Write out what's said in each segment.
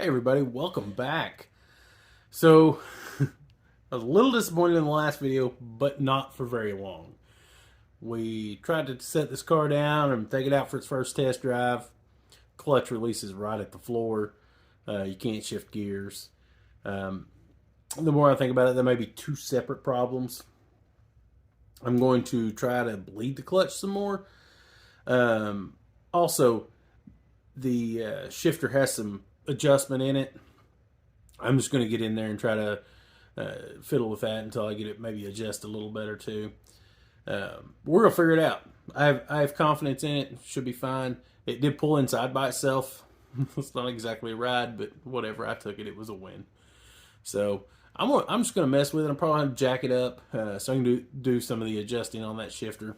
everybody, welcome back. So, I was a little disappointed in the last video, but not for very long. We tried to set this car down and take it out for its first test drive. Clutch releases right at the floor. You can't shift gears. The more I think about it, there may be two separate problems. I'm going to try to bleed the clutch some more. Also, the shifter has some adjustment in it. I'm just going to get in there and try to fiddle with that until I get it maybe adjust a little better too. We're going to figure it out. I have confidence in it. Should be fine. It did pull inside by itself. It's not exactly a ride, but whatever. I took it. It was a win. So I'm just going to mess with it. I'm probably going to jack it up so I can do some of the adjusting on that shifter.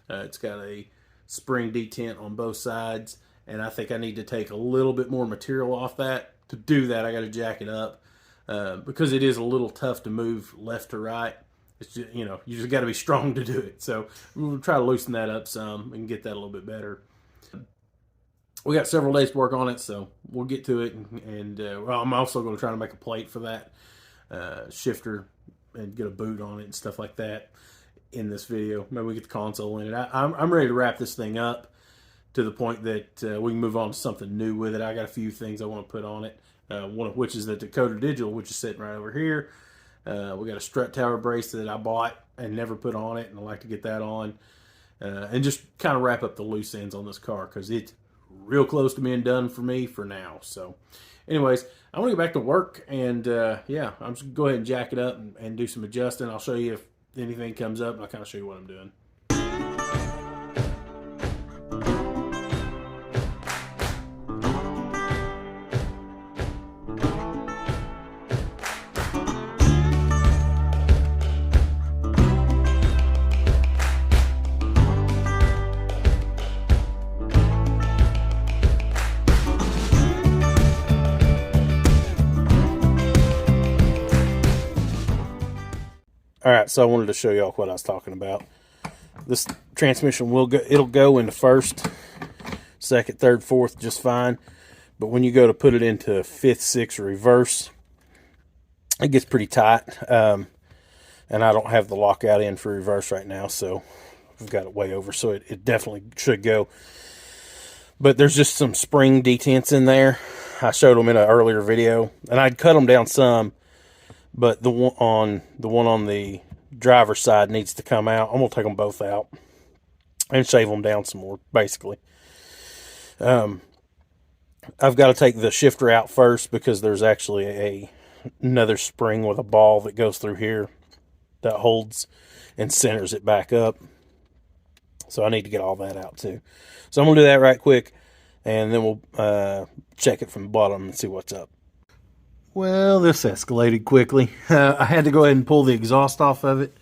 It's got a spring detent on both sides, and I think I need to take a little bit more material off that. To do that, I got to jack it up because it is a little tough to move left to right. It's just, you just got to be strong to do it. So we'll try to loosen that up some and get that a little bit better. We got several days to work on it, so we'll get to it. And I'm also going to try to make a plate for that shifter and get a boot on it and stuff like that in this video. Maybe we get the console in it. I'm ready to wrap this thing up to the point that we can move on to something new with it. I got a few things I want to put on it, one of which is the Dakota Digital, which is sitting right over here. We got a strut tower brace that I bought and never put on it, and I'd like to get that on. And just kind of wrap up the loose ends on this car because it's real close to being done for me for now. So anyways, I want to get back to work, and yeah, I'm just going to go ahead and jack it up and do some adjusting. I'll show you if anything comes up, and I'll kind of show you what I'm doing. All right, so I wanted to show y'all what I was talking about. This transmission it'll go into first, second, third, fourth just fine. But when you go to put it into fifth, sixth, reverse, it gets pretty tight. And I don't have the lockout in for reverse right now, so I've got it way over. So it definitely should go. But there's just some spring detents in there. I showed them in an earlier video, and I'd cut them down some. But the one on the driver's side needs to come out. I'm going to take them both out and shave them down some more, basically. I've got to take the shifter out first because there's actually another spring with a ball that goes through here that holds and centers it back up. So I need to get all that out too. So I'm going to do that right quick, and then we'll check it from the bottom and see what's up. Well, this escalated quickly. I had to go ahead and pull the exhaust off of it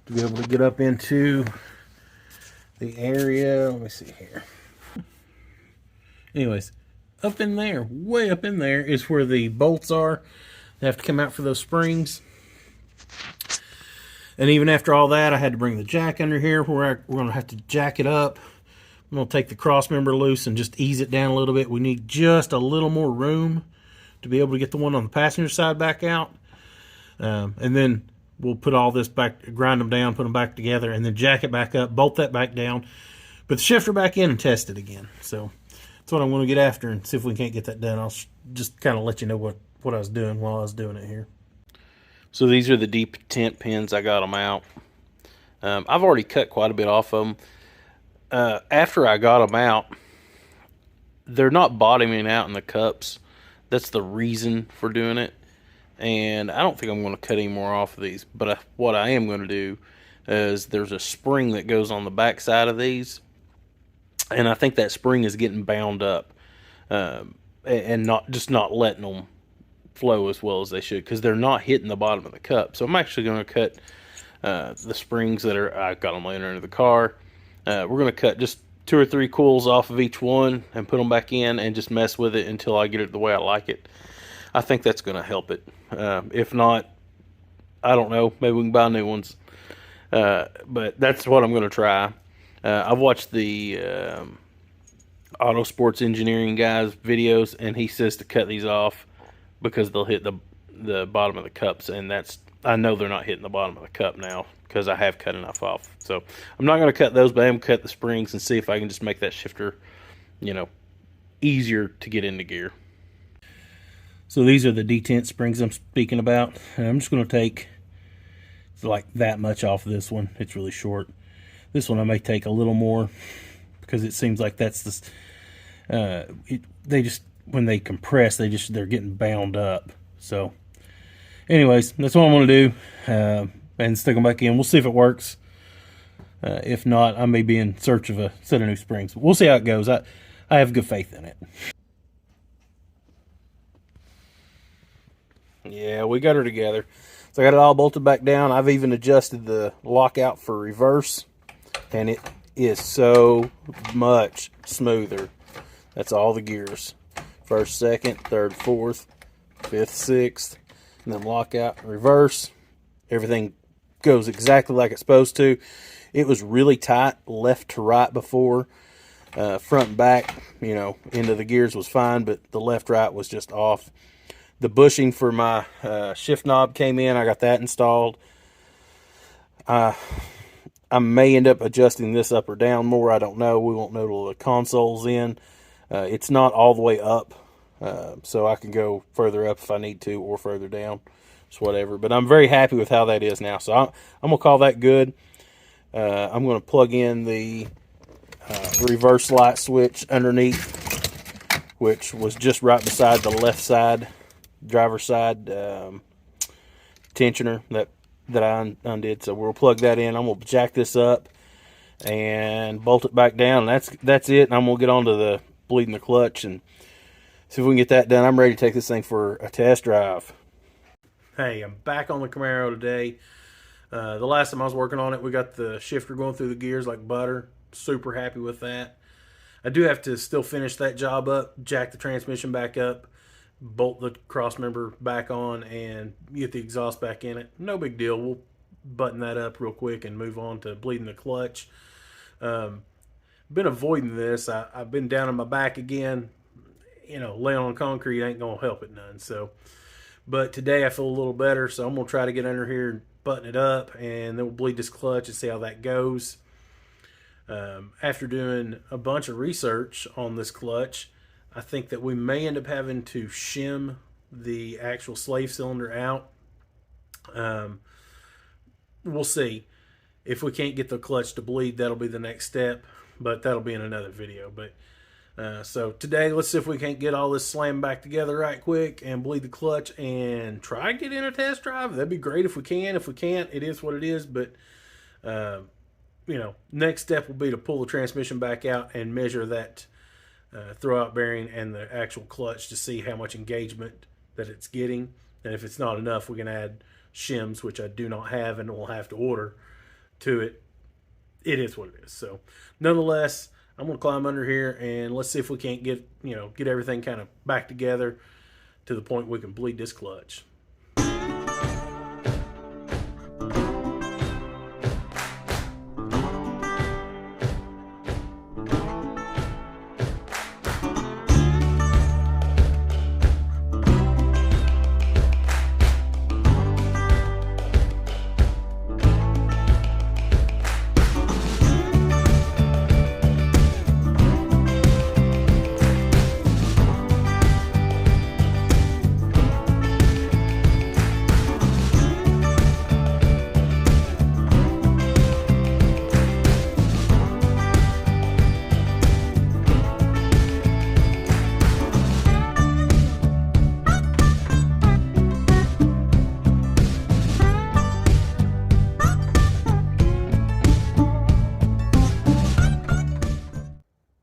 to be able to get up into the area. Let me see here. Anyways, up in there, way up in there, is where the bolts are. They have to come out for those springs. And even after all that, I had to bring the jack under here where we're going to have to jack it up. I'm going to take the cross member loose and just ease it down a little bit. We need just a little more room to be able to get the one on the passenger side back out. And then we'll put all this back, grind them down, put them back together, and then jack it back up, bolt that back down, put the shifter back in, and test it again. So that's what I'm going to get after and see if we can't get that done. I'll just kind of let you know what I was doing while I was doing it here. So these are the deep tent pins. I got them out. I've already cut quite a bit off of them. After I got them out, they're not bottoming out in the cups. That's the reason for doing it. And I don't think I'm going to cut any more off of these. But what I am going to do is there's a spring that goes on the back side of these. And I think that spring is getting bound up. And not letting them flow as well as they should. Because they're not hitting the bottom of the cup. So I'm actually going to cut the springs that I got them laying under the car. We're going to cut just 2 or 3 coils off of each one and put them back in and just mess with it until I get it the way I like it. I think that's going to help it. If not, I don't know. Maybe we can buy new ones. But that's what I'm going to try. I've watched the Auto Sports Engineering guy's videos, and he says to cut these off because they'll hit the bottom of the cups, and I know they're not hitting the bottom of the cup now because I have cut enough off. So I'm not going to cut those, but I'm going to cut the springs and see if I can just make that shifter, easier to get into gear. So these are the detent springs I'm speaking about. And I'm just going to take like that much off of this one. It's really short. This one I may take a little more because it seems like that's this. They just, when they compress, they're getting bound up. So anyways, that's what I'm going to do, and stick them back in. We'll see if it works. If not, I may be in search of a set of new springs. We'll see how it goes. I have good faith in it. Yeah, we got her together. So I got it all bolted back down. I've even adjusted the lockout for reverse, and it is so much smoother. That's all the gears. First, second, third, fourth, fifth, sixth, and then lockout, reverse. Everything goes exactly like it's supposed to. It was really tight left to right before. Front and back, into the gears was fine, but the left-right was just off. The bushing for my shift knob came in. I got that installed. I may end up adjusting this up or down more. I don't know. We won't know till the console's in. It's not all the way up, so I can go further up if I need to, or further down. Just whatever. But I'm very happy with how that is now. So I'm going to call that good. I'm going to plug in the reverse light switch underneath, which was just right beside the left side, driver's side tensioner that I undid. So we'll plug that in. I'm going to jack this up and bolt it back down. That's it. And I'm going to get onto the bleeding the clutch and see if we can get that done. I'm ready to take this thing for a test drive. Hey, I'm back on the Camaro today. The last time I was working on it, we got the shifter going through the gears like butter. Super happy with that. I do have to still finish that job up, jack the transmission back up, bolt the cross member back on, and get the exhaust back in it. No big deal. We'll button that up real quick and move on to bleeding the clutch. Been avoiding this. I've been down on my back again. Laying on concrete ain't going to help it none. But today I feel a little better, so I'm going to try to get under here and button it up, and then we'll bleed this clutch and see how that goes. After doing a bunch of research on this clutch, I think that we may end up having to shim the actual slave cylinder out. We'll see. If we can't get the clutch to bleed, that'll be the next step, but that'll be in another video. But so today, let's see if we can't get all this slammed back together right quick and bleed the clutch and try to get in a test drive. That'd be great if we can. If we can't, it is what it is. But next step will be to pull the transmission back out and measure that throwout bearing and the actual clutch to see how much engagement that it's getting. And if it's not enough, we can add shims, which I do not have and will have to order to it. It is what it is. So nonetheless, I'm going to climb under here and let's see if we can't get everything kind of back together to the point we can bleed this clutch.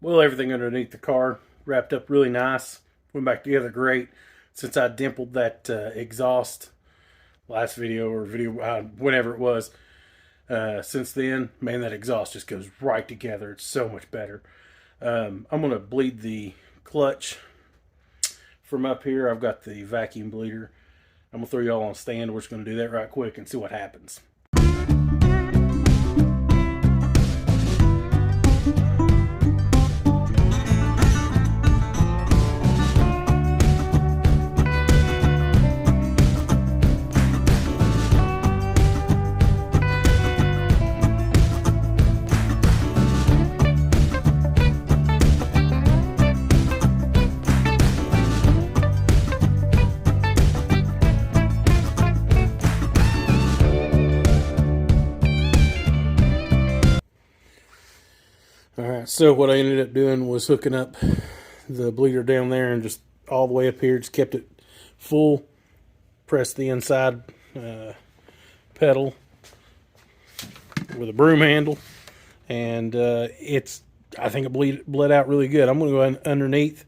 Well, everything underneath the car wrapped up really nice. Went back together great. Since I dimpled that exhaust last video or video, whenever it was, since then, man, that exhaust just goes right together. It's so much better. I'm going to bleed the clutch from up here. I've got the vacuum bleeder. I'm going to throw y'all on a stand. We're just going to do that right quick and see what happens. Alright, so what I ended up doing was hooking up the bleeder down there and just all the way up here, just kept it full, pressed the inside pedal with a broom handle, and I think it bled out really good. I'm going to go underneath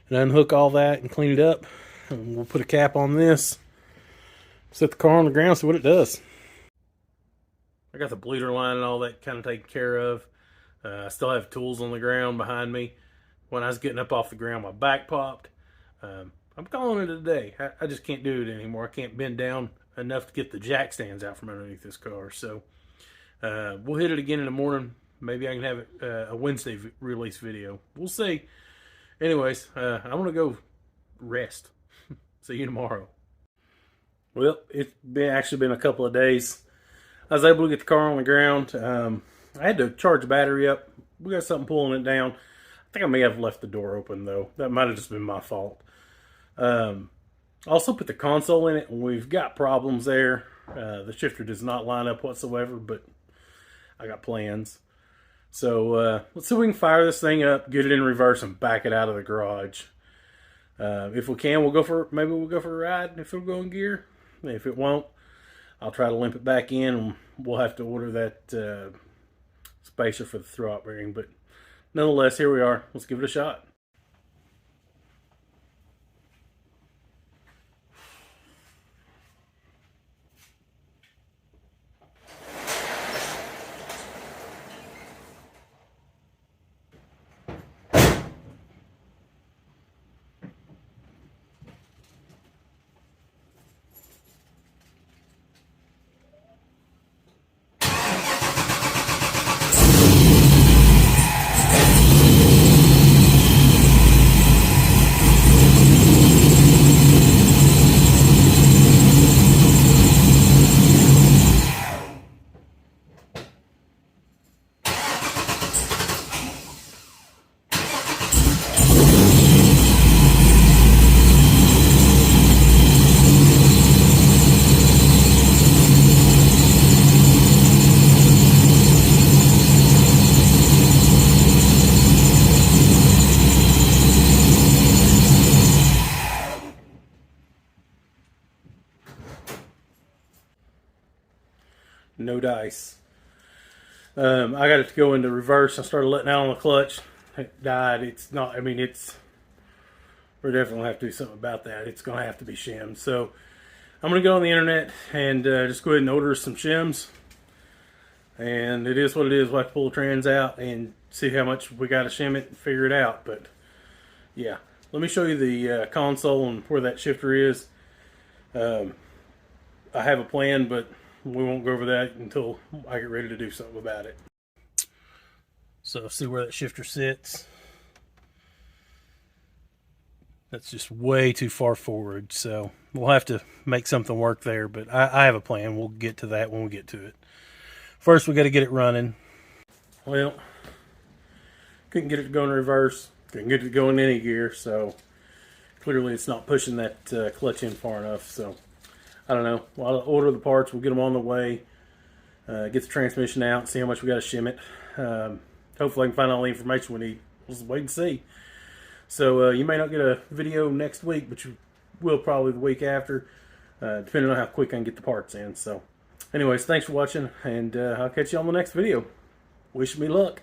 and unhook all that and clean it up, and we'll put a cap on this, set the car on the ground, see what it does. I got the bleeder line and all that kind of taken care of. I still have tools on the ground behind me. When I was getting up off the ground, my back popped. I'm calling it a day. I just can't do it anymore. I can't bend down enough to get the jack stands out from underneath this car. So we'll hit it again in the morning. Maybe I can have it a Wednesday release video. We'll see. Anyways, I'm going to go rest. See you tomorrow. Well, it's actually been a couple of days. I was able to get the car on the ground. I had to charge the battery up. We got something pulling it down. I think I may have left the door open, though. That might have just been my fault. Also put the console in it, and we've got problems there. The shifter does not line up whatsoever, but I got plans. So let's see if we can fire this thing up, get it in reverse, and back it out of the garage. If we can, maybe we'll go for a ride if it'll go in gear. If it won't, I'll try to limp it back in, and we'll have to order that spacer for the throw-out bearing. But nonetheless, here we are. Let's give it a shot. No dice. I got it to go into reverse. I started letting out on the clutch. It died. It's not, I mean, we're definitely going to have to do something about that. It's going to have to be shimmed. So I'm going to go on the internet and just go ahead and order some shims. And it is what it is. We'll have to pull the trans out and see how much we got to shim it and figure it out. But yeah, let me show you the console and where that shifter is. I have a plan, but we won't go over that until I get ready to do something about it. So see where that shifter sits. That's just way too far forward, so we'll have to make something work there, but I have a plan. We'll get to that when we get to it. First, we got to get it running. Well, couldn't get it to go in reverse. Couldn't get it to go in any gear, so clearly it's not pushing that clutch in far enough, so I don't know. I'll order the parts. We'll get them on the way. Get the transmission out. See how much we got to shim it. Hopefully I can find all the information we need. We'll just wait and see. So you may not get a video next week, but you will probably the week after, depending on how quick I can get the parts in. So anyways, thanks for watching, and I'll catch you on the next video. Wish me luck.